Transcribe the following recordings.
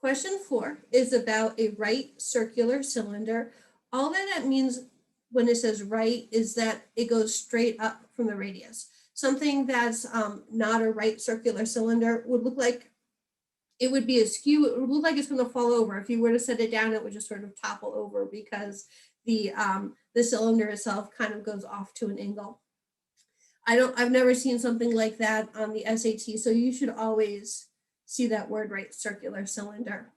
Question 4 is about a right circular cylinder. All that means when it says right is that it goes straight up from the radius. Something that's not a right circular cylinder would look like it would be askew. It would look like it's going to fall over. If you were to set it down, it would just sort of topple over because the cylinder itself kind of goes off to an angle. I've never seen something like that on the SAT, so you should always see that word right, circular cylinder.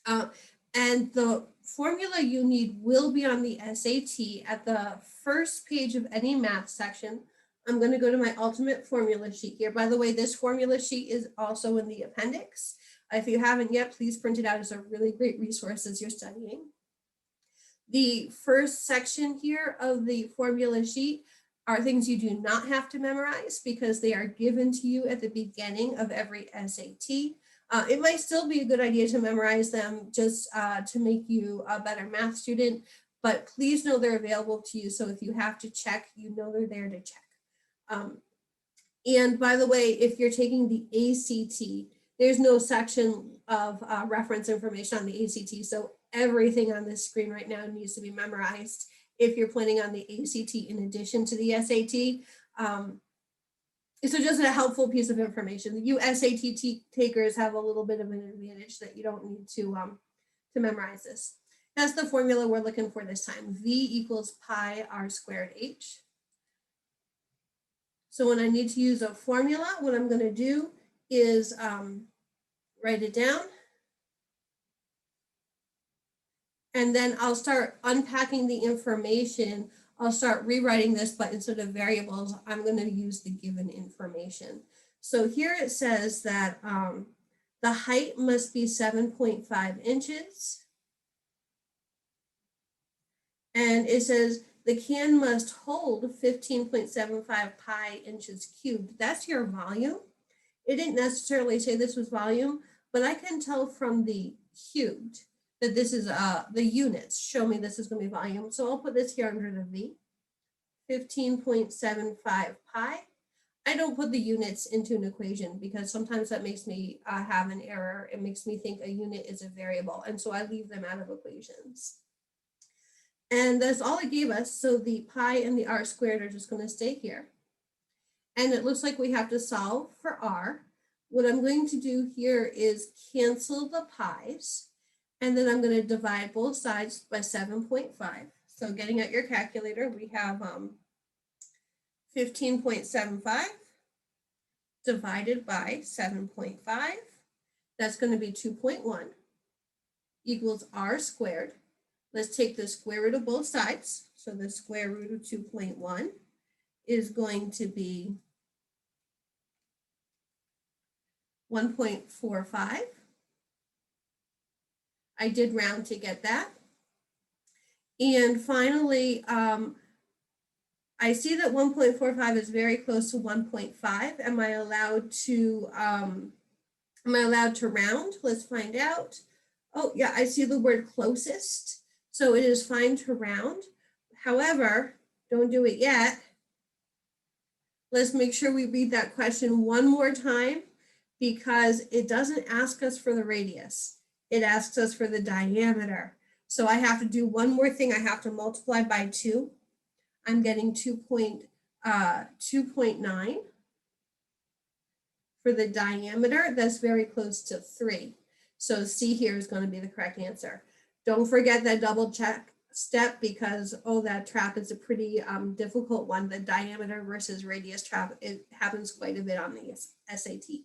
And the formula you need will be on the SAT at the first page of any math section. I'm going to go to my ultimate formula sheet here. By the way, this formula sheet is also in the appendix. If you haven't yet, please print it out. It's a really great resource as you're studying. The first section here of the formula sheet are things you do not have to memorize because they are given to you at the beginning of every SAT. It might still be a good idea to memorize them just to make you a better math student, but please know they're available to you. So if you have to check, you know they're there to check. And by the way, if you're taking the ACT, there's no section of reference information on the ACT. So everything on this screen right now needs to be memorized if you're planning on the ACT in addition to the SAT. So just a helpful piece of information. You SAT takers have a little bit of an advantage that you don't need to memorize this. That's the formula we're looking for this time. V equals pi r squared h. So when I need to use a formula, what I'm going to do is write it down. And then I'll start unpacking the information. I'll start rewriting this, but instead of variables, I'm going to use the given information. So here it says that the height must be 7.5 inches. And it says the can must hold 15.75 pi inches cubed. That's your volume. It didn't necessarily say this was volume, but I can tell from the cubed that this is the units show me this is going to be volume. So I'll put this here under the V, 15.75 pi. I don't put the units into an equation because sometimes that makes me have an error. It makes me think a unit is a variable. And so I leave them out of equations. And that's all it gave us. So the pi and the r squared are just going to stay here. And it looks like we have to solve for r. What I'm going to do here is cancel the pi's. And then I'm going to divide both sides by 7.5. So getting out your calculator, we have 15.75 divided by 7.5. That's going to be 2.1 equals r squared. Let's take the square root of both sides. So the square root of 2.1 is going to be 1.45. I did round to get that. And finally, I see that 1.45 is very close to 1.5. Am I allowed to round? Let's find out. Oh yeah, I see the word closest. So it is fine to round. However, don't do it yet. Let's make sure we read that question one more time because it doesn't ask us for the radius. It asks us for the diameter. So I have to do one more thing. I have to multiply by 2. I'm getting 2.9 for the diameter. That's very close to 3. So C here is going to be the correct answer. Don't forget that double check step because, oh, that trap is a pretty difficult one. The diameter versus radius trap, it happens quite a bit on the SAT.